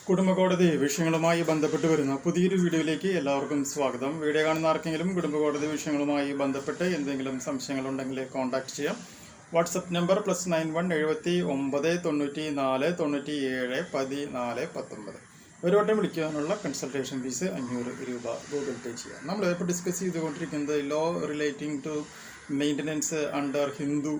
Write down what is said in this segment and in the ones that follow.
കുടുംബകോടതി വിഷയങ്ങളുമായി ബന്ധപ്പെട്ട് വരുന്ന പുതിയൊരു വീഡിയോയിലേക്ക് എല്ലാവർക്കും സ്വാഗതം. വീഡിയോ കാണുന്ന ആർക്കെങ്കിലും കുടുംബകോടതി വിഷയങ്ങളുമായി ബന്ധപ്പെട്ട് എന്തെങ്കിലും സംശയങ്ങളുണ്ടെങ്കിൽ കോൺടാക്ട് ചെയ്യാം. WhatsApp number +91 79 94 97 14 19. ഒരു വട്ടം വിളിക്കാനുള്ള കൺസൾട്ടേഷൻ ഫീസ് 500 രൂപ ഗൂഗിൾ പേ ചെയ്യാം. നമ്മളിപ്പോൾ ഡിസ്കസ് ചെയ്തുകൊണ്ടിരിക്കുന്നത് law relating to maintenance under Hindu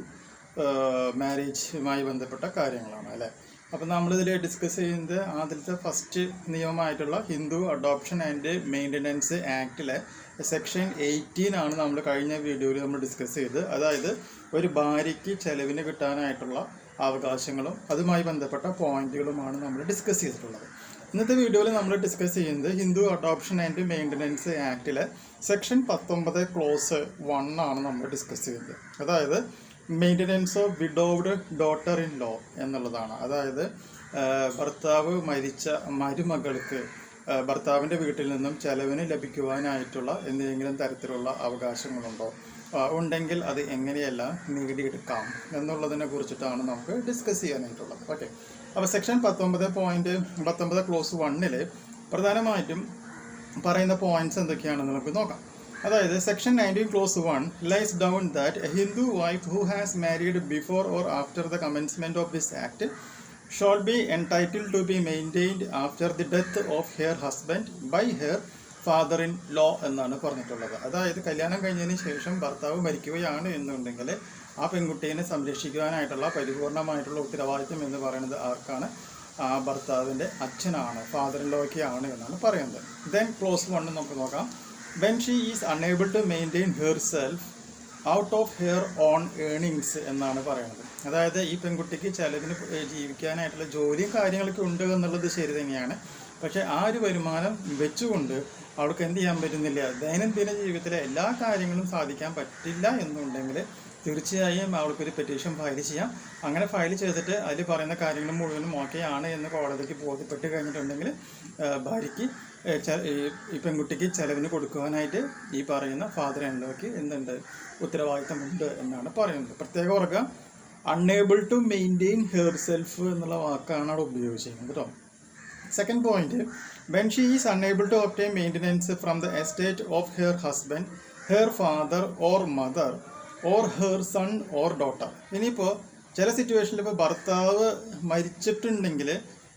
മാരേജുമായി ബന്ധപ്പെട്ട കാര്യങ്ങളാണ് അല്ലേ. അപ്പോൾ നമ്മളിതിൽ ഡിസ്കസ് ചെയ്യുന്നത് ആദ്യത്തെ ഫസ്റ്റ് നിയമമായിട്ടുള്ള ഹിന്ദു അഡോപ്ഷൻ ആൻഡ് മെയിൻ്റനൻസ് ആക്ടിലെ സെക്ഷൻ 18 ആണ് നമ്മൾ കഴിഞ്ഞ വീഡിയോയിൽ നമ്മൾ ഡിസ്കസ് ചെയ്തത്. അതായത് ഒരു ഭാര്യയ്ക്ക് ചെലവിന് കിട്ടാനായിട്ടുള്ള അവകാശങ്ങളും അതുമായി ബന്ധപ്പെട്ട പോയിന്റുകളുമാണ് നമ്മൾ ഡിസ്കസ് ചെയ്തിട്ടുള്ളത്. ഇന്നത്തെ വീഡിയോയിൽ നമ്മൾ ഡിസ്കസ് ചെയ്യുന്നത് ഹിന്ദു അഡോപ്ഷൻ ആൻഡ് മെയിൻ്റനൻസ് ആക്ടിലെ സെക്ഷൻ 19 ക്ലോസ് 1 ആണ് നമ്മൾ ഡിസ്കസ് ചെയ്യുന്നത്. അതായത് maintenance of widowed daughter in law എന്നുള്ളതാണ്. അതായത് ഭർത്താവ് മരിച്ച മരുമകൾക്ക് ഭർത്താവിൻ്റെ വീട്ടിൽ നിന്നും ചെലവിന് ലഭിക്കുവാനായിട്ടുള്ള എന്തെങ്കിലും തരത്തിലുള്ള അവകാശങ്ങളുണ്ടോ, ഉണ്ടെങ്കിൽ അത് എങ്ങനെയെല്ലാം നേടിയെടുക്കാം എന്നുള്ളതിനെ കുറിച്ചിട്ടാണ് നമുക്ക് ഡിസ്കസ് ചെയ്യാനായിട്ടുള്ളത്. ഓക്കെ, അപ്പോൾ സെക്ഷൻ 19 ക്ലോസ് 1 പ്രധാനമായിട്ടും പറയുന്ന പോയിന്റ്സ് എന്തൊക്കെയാണെന്ന് നമുക്ക് നോക്കാം. അതായത് section 19 clause 1 lies down that a Hindu wife who has married before or after the commencement of this act shall be entitled to be maintained after the death of her husband by her father in law എന്നാണ് പറഞ്ഞിട്ടുള്ളത്. അതായത് കല്യാണം കഴിഞ്ഞതിന് ശേഷം ഭർത്താവ് മരിക്കുകയാണ് എന്നുണ്ടെങ്കിൽ ആ പെൺകുട്ടീനെ സംരക്ഷിക്കുവാനായിട്ടുള്ള പരിപൂർണമായിട്ടുള്ള ഉത്തരവാദിത്വം എന്ന് പറയുന്നത് ആർക്കാണ്? ആ ഭർത്താവിൻ്റെ അച്ഛനാണ്, ഫാദർ ഇൻ ലോയ്ക്കാണ് എന്നാണ് പറയുന്നത്. ദെൻ ക്ലോസ് 1 നമുക്ക് നോക്കാം. When she is unable to maintain herself out of her own earnings എന്നാണ് പറയുന്നത്. അതായത് ഈ പെൺകുട്ടിക്ക് ചെലവിന് ജീവിക്കാനായിട്ടുള്ള ജോലിയും കാര്യങ്ങളൊക്കെ ഉണ്ട് എന്നുള്ളത് ശരി തന്നെയാണ്. പക്ഷേ ആ ഒരു വരുമാനം വെച്ചുകൊണ്ട് അവൾക്ക് എന്ത് ചെയ്യാൻ പറ്റുന്നില്ല, ദൈനംദിന ജീവിതത്തിലെ എല്ലാ കാര്യങ്ങളും സാധിക്കാൻ പറ്റില്ല എന്നുണ്ടെങ്കിൽ തീർച്ചയായും അവൾക്കൊരു പെറ്റീഷൻ ഫയൽ ചെയ്യാം. അങ്ങനെ ഫയൽ ചെയ്തിട്ട് അതിൽ പറയുന്ന കാര്യങ്ങൾ മുഴുവനും ഓക്കെയാണ് എന്ന് കോടതിക്ക് ബോധ്യപ്പെട്ട് കഴിഞ്ഞിട്ടുണ്ടെങ്കിൽ ഭാര്യയ്ക്ക് ഈ പെൺകുട്ടിക്ക് ചെലവിന് കൊടുക്കുവാനായിട്ട് ഈ പറയുന്ന ഫാദർ ഇൻ ലോയ്ക്ക് എന്തുണ്ട്, ഉത്തരവാദിത്തമുണ്ട് എന്നാണ് പറയുന്നത്. പ്രത്യേകം ഓർക്കുക, unable to maintain herself എന്നുള്ള വാക്കാണ് അവിടെ ഉപയോഗിച്ചിരിക്കുന്നത് കേട്ടോ. Second point, when she is unable to obtain maintenance from the estate of her husband, her father or mother or her son or daughter. ഇനിയിപ്പോൾ ചില സിറ്റുവേഷനിൽ ഇപ്പോൾ ഭർത്താവ് മരിച്ചിട്ടുണ്ടെങ്കിൽ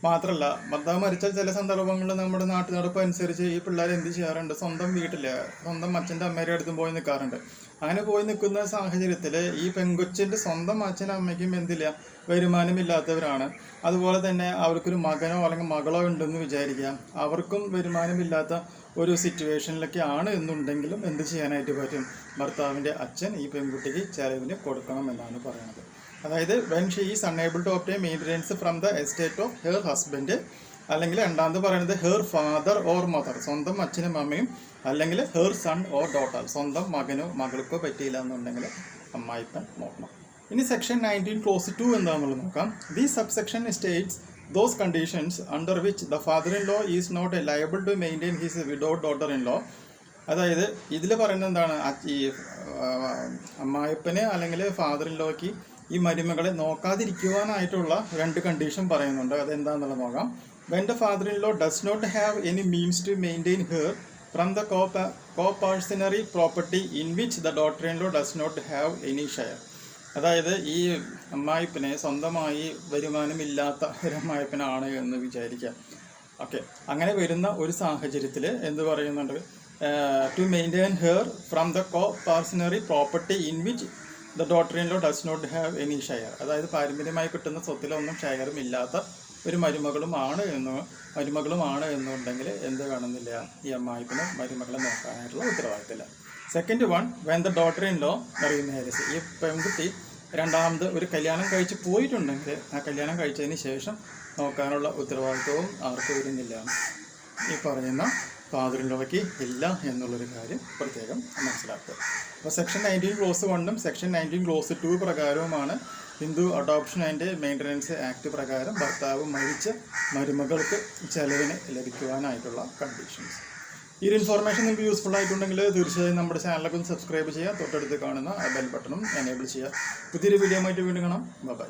മാത്രമല്ല, ഭർത്താവ് മരിച്ചാൽ ചില സന്ദർഭങ്ങളിൽ നമ്മുടെ നാട്ടു നടപ്പ് അനുസരിച്ച് ഈ പിള്ളേർ എന്ത് ചെയ്യാറുണ്ട്, സ്വന്തം വീട്ടിൽ സ്വന്തം അച്ഛൻ്റെ അമ്മയുടെ അടുത്തും പോയി നിൽക്കാറുണ്ട്. അങ്ങനെ പോയി നിൽക്കുന്ന സാഹചര്യത്തിൽ ഈ പെൺകൊച്ചിൻ്റെ സ്വന്തം അച്ഛനും അമ്മയ്ക്കും എന്തില്ല, വരുമാനമില്ലാത്തവരാണ്. അതുപോലെ തന്നെ അവർക്കൊരു മകനോ അല്ലെങ്കിൽ മകളോ ഉണ്ടെന്ന് വിചാരിക്കാം, അവർക്കും വരുമാനമില്ലാത്ത ഒരു സിറ്റുവേഷനിലൊക്കെ ആണ് എന്നുണ്ടെങ്കിലും എന്ത് ചെയ്യാനായിട്ട് പറ്റും, ഭർത്താവിൻ്റെ അച്ഛൻ ഈ പെൺകുട്ടിക്ക് ചെലവിന് കൊടുക്കണം എന്നാണ് പറയുന്നത്. അതായത് when she is unable to obtain maintenance from the estate of her husband, അല്ലെങ്കിൽ രണ്ടാമത് പറയുന്നത് ഹെർ ഫാദർ ഓർ മദർ, സ്വന്തം അച്ഛനും അമ്മയും, അല്ലെങ്കിൽ ഹെർ സൺ ഓർ ഡോട്ടർ, സ്വന്തം മകനോ മകൾക്കോ പറ്റിയില്ല എന്നുണ്ടെങ്കിൽ അമ്മായിപ്പൻ നോക്കണം. ഇനി സെക്ഷൻ 19 ക്ലോസ് 2 എന്താണെന്നുള്ളത് നോക്കാം. The subsection states those conditions under which the father in law is not liable to maintain his widowed daughter in law. അതായത് ഇതിൽ പറയുന്നത് എന്താണ്, ഈ അമ്മായിപ്പന് അല്ലെങ്കിൽ ഫാദർ ഇൻ ലോയ്ക്ക് ഈ മരുമകളെ നോക്കാതിരിക്കുവാനായിട്ടുള്ള 2 കണ്ടീഷൻ പറയുന്നുണ്ട്. അതെന്താണെന്നുള്ളത് നോക്കാം. When the father in law does not have any means to maintain her from the coparcenary property in which the daughter in law does not have any share. അതായത് ഈ അമ്മായിപ്പനെ സ്വന്തമായി വരുമാനമില്ലാത്ത ഒരു അമ്മായിപ്പനാണ് എന്ന് വിചാരിക്കാം. ഓക്കെ, അങ്ങനെ വരുന്ന ഒരു സാഹചര്യത്തിൽ എന്ത് പറയുന്നുണ്ട്, to maintain her from the coparcenary property in which the daughter in law does not have any share. അതായത് പാരമ്പര്യമായി കിട്ടുന്ന സ്വത്തിലൊന്നും ഷെയറും ഇല്ലാത്ത ഒരു മരുമകളുമാണ് എന്നുണ്ടെങ്കിൽ എന്ത് കാണുന്നില്ല, ഈ അമ്മായിപ്പിന് മരുമകളെ നോക്കാനായിട്ടുള്ള ഉത്തരവാദിത്തമില്ല. Second one, when the daughter in law remarriage, ഈ പെൺകുട്ടി രണ്ടാമത് ഒരു കല്യാണം കഴിച്ച് പോയിട്ടുണ്ടെങ്കിൽ ആ കല്യാണം കഴിച്ചതിന് ശേഷം നോക്കാനുള്ള ഉത്തരവാദിത്വവും ആർക്ക് വരുന്നില്ല, ഈ പറയുന്ന ഫാദർ ഇൻ ലോയ്ക്ക് ഇല്ല എന്നുള്ളൊരു കാര്യം പ്രത്യേകം മനസ്സിലാക്കുക. അപ്പോൾ സെക്ഷൻ 19 ക്ലോസ് 1 സെക്ഷൻ 19 ക്ലോസ് 2 പ്രകാരവുമാണ് Hindu adoption and maintenance act പ്രകാരം ഭർത്താവ് മരിച്ച മരുമകൾക്ക് ചെലവിന് ലഭിക്കുവാനായിട്ടുള്ള കണ്ടീഷൻസ്. ഈ ഒരു ഇൻഫോർമേഷൻ നിങ്ങൾക്ക് യൂസ്ഫുൾ ആയിട്ടുണ്ടെങ്കിൽ തീർച്ചയായും നമ്മുടെ ചാനലൊക്കെ ഒന്ന് സബ്സ്ക്രൈബ് ചെയ്യുക, തൊട്ടടുത്ത് കാണുന്ന ബെൽ ബട്ടണും എനേബിൾ ചെയ്യുക. പുതിയൊരു വീഡിയോ ആയിട്ട് വീണ്ടും കാണാം. ബൈ.